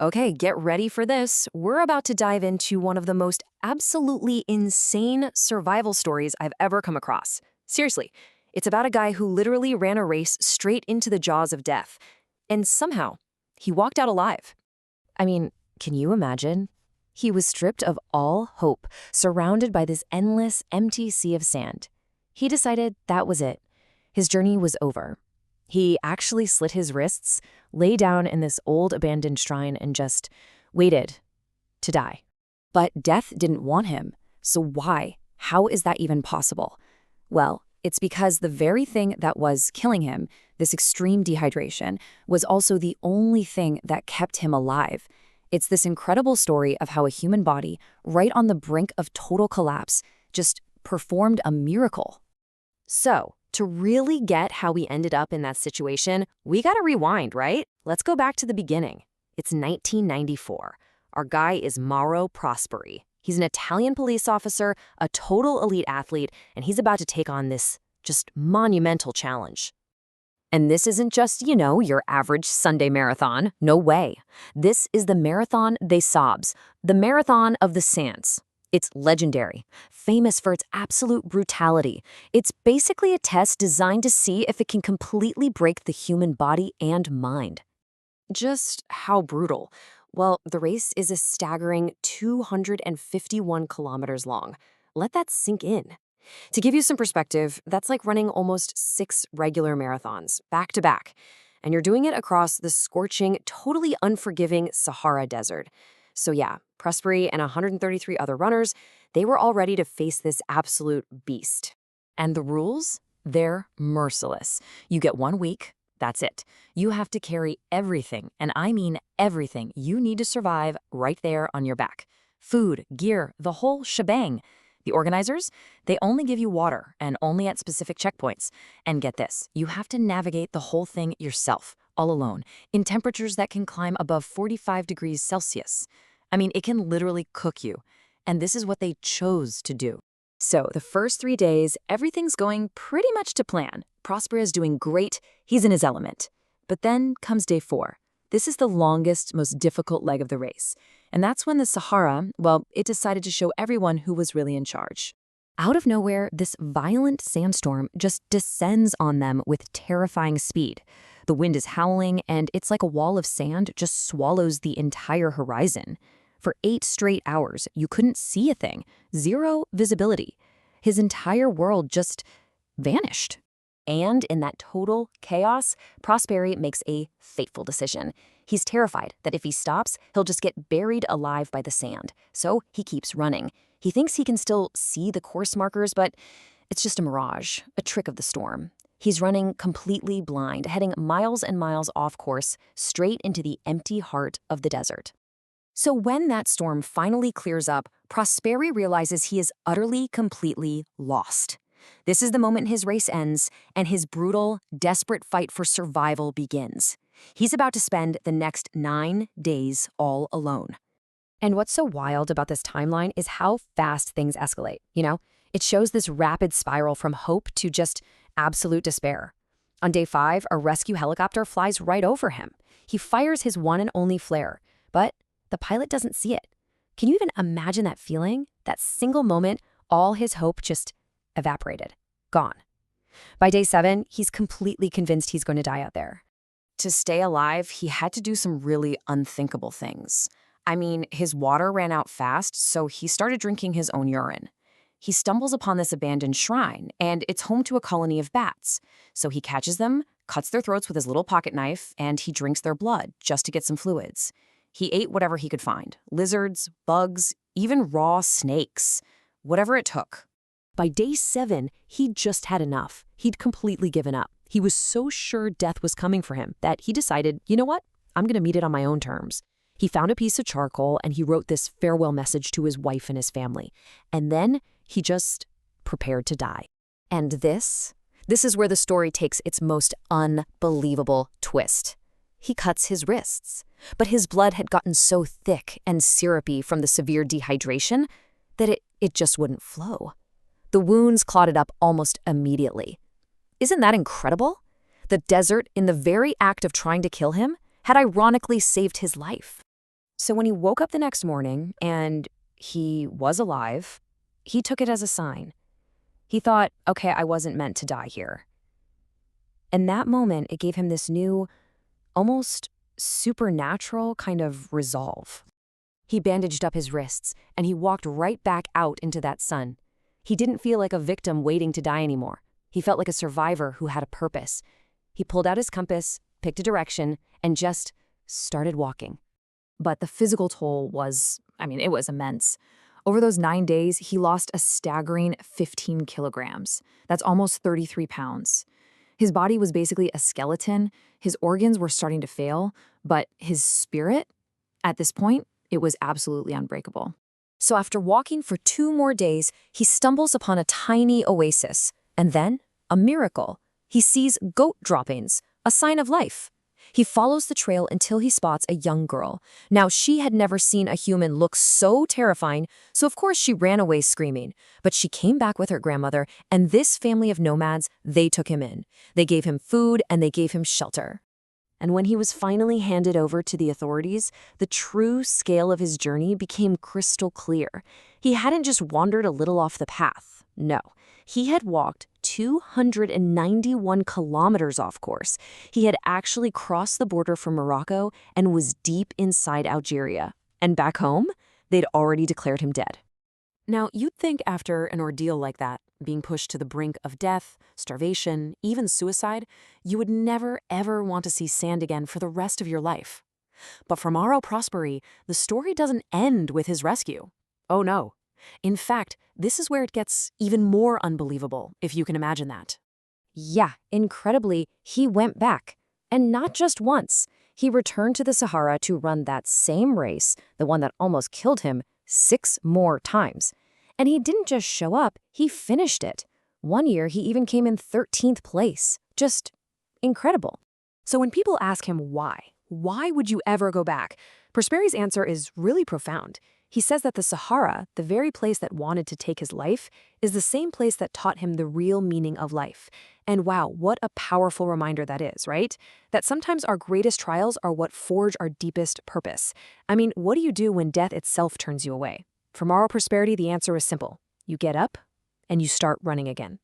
Okay, get ready for this. We're about to dive into one of the most absolutely insane survival stories I've ever come across. Seriously, it's about a guy who literally ran a race straight into the jaws of death. And somehow, he walked out alive. I mean, can you imagine? He was stripped of all hope, surrounded by this endless, empty sea of sand. He decided that was it. His journey was over. He actually slit his wrists, lay down in this old abandoned shrine, and just waited to die. But death didn't want him. So why? How is that even possible? Well, it's because the very thing that was killing him, this extreme dehydration, was also the only thing that kept him alive. It's this incredible story of how a human body, right on the brink of total collapse, just performed a miracle. So, to really get how we ended up in that situation, we gotta rewind, right? Let's go back to the beginning. It's 1994. Our guy is Mauro Prosperi. He's an Italian police officer, a total elite athlete, and he's about to take on this just monumental challenge. And this isn't just, your average Sunday marathon. No way. This is the Marathon des Sables, the Marathon of the Sands. It's legendary, famous for its absolute brutality. It's basically a test designed to see if it can completely break the human body and mind. Just how brutal? Well, the race is a staggering 251 kilometers long. Let that sink in. To give you some perspective, that's like running almost 6 regular marathons, back to back. And you're doing it across the scorching, totally unforgiving Sahara Desert. So yeah, Prosperi and 133 other runners, they were all ready to face this absolute beast. And the rules? They're merciless. You get 1 week, that's it. You have to carry everything, and I mean everything you need to survive right there on your back. Food, gear, the whole shebang. The organizers, they only give you water and only at specific checkpoints. And get this, you have to navigate the whole thing yourself, all alone, in temperatures that can climb above 45 degrees Celsius. I mean, it can literally cook you. And this is what they chose to do. So the first 3 days, everything's going pretty much to plan. Prosper is doing great. He's in his element. But then comes day 4. This is the longest, most difficult leg of the race. And that's when the Sahara, well, it decided to show everyone who was really in charge. Out of nowhere, this violent sandstorm just descends on them with terrifying speed. The wind is howling, and it's like a wall of sand just swallows the entire horizon. For 8 straight hours, you couldn't see a thing. 0 visibility. His entire world just vanished. And in that total chaos, Prosperi makes a fateful decision. He's terrified that if he stops, he'll just get buried alive by the sand. So he keeps running. He thinks he can still see the course markers, but it's just a mirage, a trick of the storm. He's running completely blind, heading miles and miles off course, straight into the empty heart of the desert. So when that storm finally clears up, Prosperi realizes he is utterly, completely lost. This is the moment his race ends, and his brutal, desperate fight for survival begins. He's about to spend the next 9 days all alone. And what's so wild about this timeline is how fast things escalate, It shows this rapid spiral from hope to just absolute despair. On day 5, a rescue helicopter flies right over him. He fires his one and only flare, but the pilot doesn't see it. Can you even imagine that feeling? That single moment, all his hope just evaporated, gone. By day 7, he's completely convinced he's going to die out there. To stay alive, he had to do some really unthinkable things. I mean, his water ran out fast, so he started drinking his own urine. He stumbles upon this abandoned shrine, and it's home to a colony of bats. So he catches them, cuts their throats with his little pocket knife, and he drinks their blood just to get some fluids. He ate whatever he could find, lizards, bugs, even raw snakes, whatever it took. By day 7, he'd just had enough. He'd completely given up. He was so sure death was coming for him that he decided, you know what? I'm going to meet it on my own terms. He found a piece of charcoal and he wrote this farewell message to his wife and his family. And then he just prepared to die. And this is where the story takes its most unbelievable twist. He cuts his wrists, but his blood had gotten so thick and syrupy from the severe dehydration that it just wouldn't flow. The wounds clotted up almost immediately. Isn't that incredible? The desert, in the very act of trying to kill him, had ironically saved his life. So when he woke up the next morning and he was alive, he took it as a sign. He thought, okay, I wasn't meant to die here. In that moment, it gave him this new, almost supernatural kind of resolve. He bandaged up his wrists, and he walked right back out into that sun. He didn't feel like a victim waiting to die anymore. He felt like a survivor who had a purpose. He pulled out his compass, picked a direction, and just started walking. But the physical toll was, it was immense. Over those 9 days, he lost a staggering 15 kilograms. That's almost 33 pounds. His body was basically a skeleton. His organs were starting to fail, but his spirit, at this point, it was absolutely unbreakable. So after walking for 2 more days, he stumbles upon a tiny oasis. And then, a miracle. He sees goat droppings, a sign of life. He follows the trail until he spots a young girl. Now, she had never seen a human look so terrifying, so of course she ran away screaming. But she came back with her grandmother, and this family of nomads, they took him in. They gave him food, and they gave him shelter. And when he was finally handed over to the authorities, the true scale of his journey became crystal clear. He hadn't just wandered a little off the path. No, he had walked 291 kilometers off course. He had actually crossed the border from Morocco and was deep inside Algeria. And back home, they'd already declared him dead. Now, you'd think after an ordeal like that, being pushed to the brink of death, starvation, even suicide, you would never, ever want to see sand again for the rest of your life. But for Mauro Prosperi, the story doesn't end with his rescue. Oh no. In fact, this is where it gets even more unbelievable, if you can imagine that. Yeah, incredibly, he went back. And not just once. He returned to the Sahara to run that same race, the one that almost killed him, 6 more times. And he didn't just show up, he finished it. One year, he even came in 13th place. Just incredible. So when people ask him why would you ever go back? Prosperi's answer is really profound. He says that the Sahara, the very place that wanted to take his life, is the same place that taught him the real meaning of life. And wow, what a powerful reminder that is, right? That sometimes our greatest trials are what forge our deepest purpose. What do you do when death itself turns you away? For Mauro Prosperi, the answer is simple. You get up and you start running again.